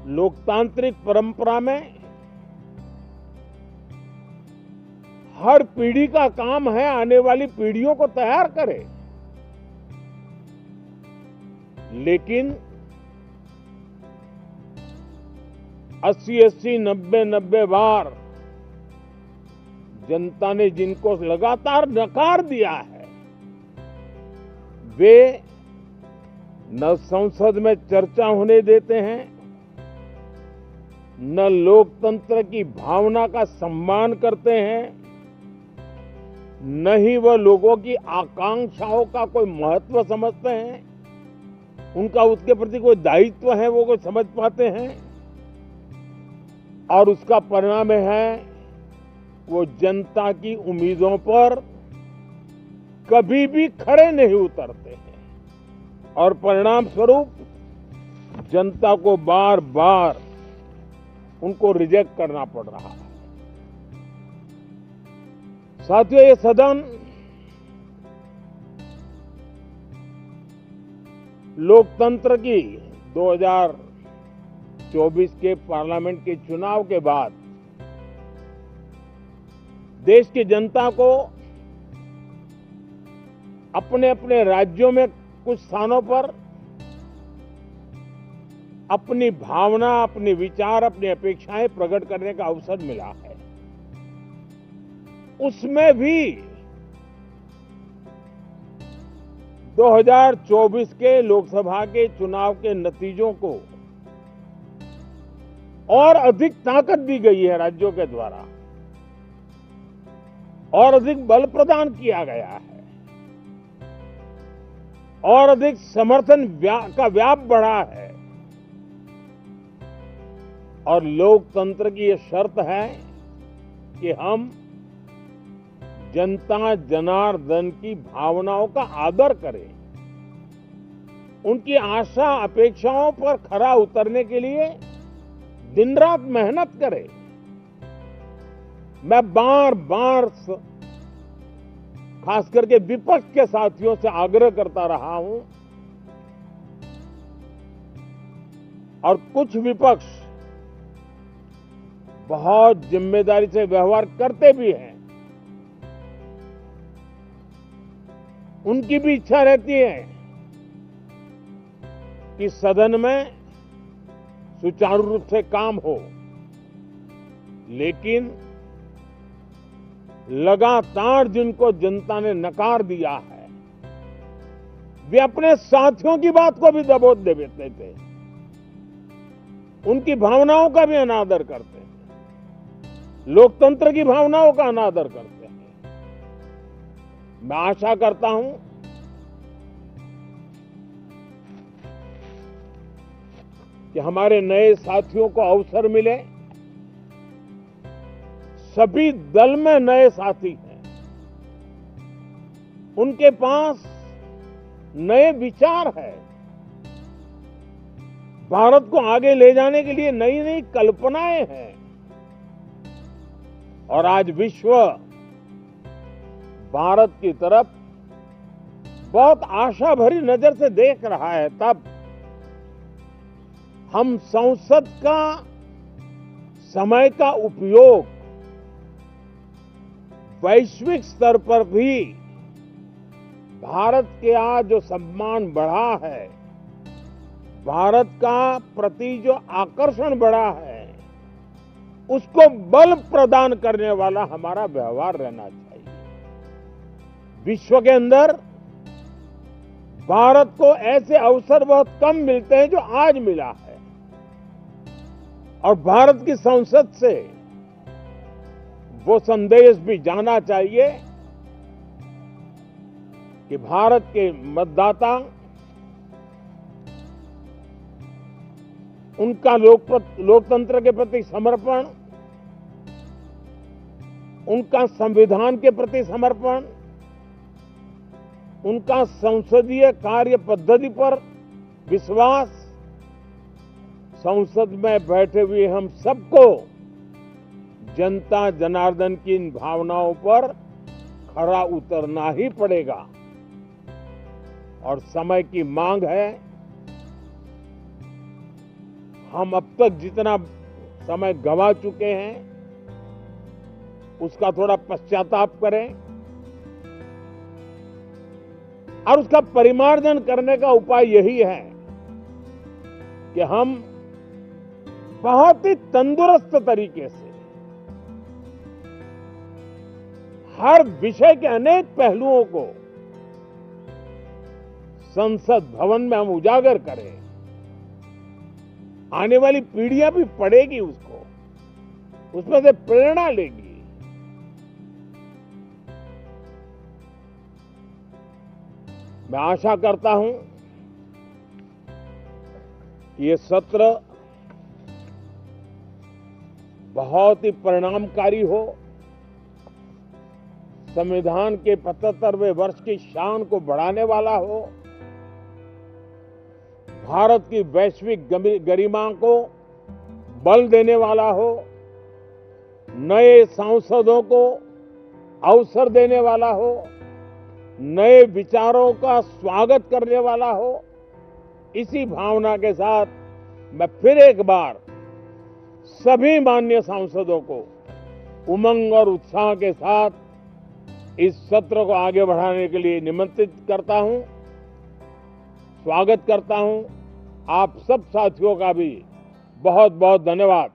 लोकतांत्रिक परंपरा में हर पीढ़ी का काम है आने वाली पीढ़ियों को तैयार करे, लेकिन 80-80, 90-90 बार जनता ने जिनको लगातार नकार दिया है, वे न संसद में चर्चा होने देते हैं, न लोकतंत्र की भावना का सम्मान करते हैं, न ही वह लोगों की आकांक्षाओं का कोई महत्व समझते हैं, उनका उसके प्रति कोई दायित्व है वो कोई समझ पाते हैं। और उसका परिणाम है वो जनता की उम्मीदों पर कभी भी खरे नहीं उतरते हैं और परिणाम स्वरूप जनता को बार बार उनको रिजेक्ट करना पड़ रहा है। साथियों, ये सदन लोकतंत्र की 2024 के पार्लियामेंट के चुनाव के बाद देश की जनता को अपने अपने राज्यों में कुछ स्थानों पर अपनी भावना, अपने विचार, अपनी अपेक्षाएं प्रकट करने का अवसर मिला है। उसमें भी 2024 के लोकसभा के चुनाव के नतीजों को और अधिक ताकत दी गई है राज्यों के द्वारा, और अधिक बल प्रदान किया गया है, और अधिक समर्थन का व्याप बढ़ा है। और लोकतंत्र की यह शर्त है कि हम जनता जनार्दन की भावनाओं का आदर करें, उनकी आशा अपेक्षाओं पर खरा उतरने के लिए दिन रात मेहनत करें। मैं बार बार खास करके विपक्ष के साथियों से आग्रह करता रहा हूं, और कुछ विपक्ष बहुत जिम्मेदारी से व्यवहार करते भी हैं। उनकी भी इच्छा रहती है कि सदन में सुचारू रूप से काम हो, लेकिन लगातार जिनको जनता ने नकार दिया है, वे अपने साथियों की बात को भी दबोच देते थे, उनकी भावनाओं का भी अनादर करते हैं, लोकतंत्र की भावनाओं का अनादर करते हैं। मैं आशा करता हूं कि हमारे नए साथियों को अवसर मिले। सभी दल में नए साथी हैं, उनके पास नए विचार है, भारत को आगे ले जाने के लिए नई नई कल्पनाएं हैं। और आज विश्व भारत की तरफ बहुत आशा भरी नजर से देख रहा है, तब हम संसद का समय का उपयोग वैश्विक स्तर पर भी भारत के आज जो सम्मान बढ़ा है, भारत का प्रति जो आकर्षण बढ़ा है, उसको बल प्रदान करने वाला हमारा व्यवहार रहना चाहिए। विश्व के अंदर भारत को ऐसे अवसर बहुत कम मिलते हैं जो आज मिला है, और भारत की संसद से वो संदेश भी जाना चाहिए कि भारत के मतदाता उनका लोकतंत्र के प्रति समर्पण, उनका संविधान के प्रति समर्पण, उनका संसदीय कार्य पद्धति पर विश्वास, संसद में बैठे हुए हम सबको जनता जनार्दन की इन भावनाओं पर खरा उतरना ही पड़ेगा। और समय की मांग है, हम अब तक जितना समय गंवा चुके हैं उसका थोड़ा पश्चाताप करें और उसका परिमार्जन करने का उपाय यही है कि हम बहुत ही तंदुरुस्त तरीके से हर विषय के अनेक पहलुओं को संसद भवन में हम उजागर करें। आने वाली पीढ़ियां भी पढ़ेगी उसको, उसमें से प्रेरणा लेगी। मैं आशा करता हूं कि ये सत्र बहुत ही परिणामकारी हो, संविधान के 75वें वर्ष की शान को बढ़ाने वाला हो, भारत की वैश्विक गरिमा को बल देने वाला हो, नए सांसदों को अवसर देने वाला हो, नए विचारों का स्वागत करने वाला हो। इसी भावना के साथ मैं फिर एक बार सभी माननीय सांसदों को उमंग और उत्साह के साथ इस सत्र को आगे बढ़ाने के लिए निमंत्रित करता हूं, स्वागत करता हूं। आप सब साथियों का भी बहुत बहुत धन्यवाद।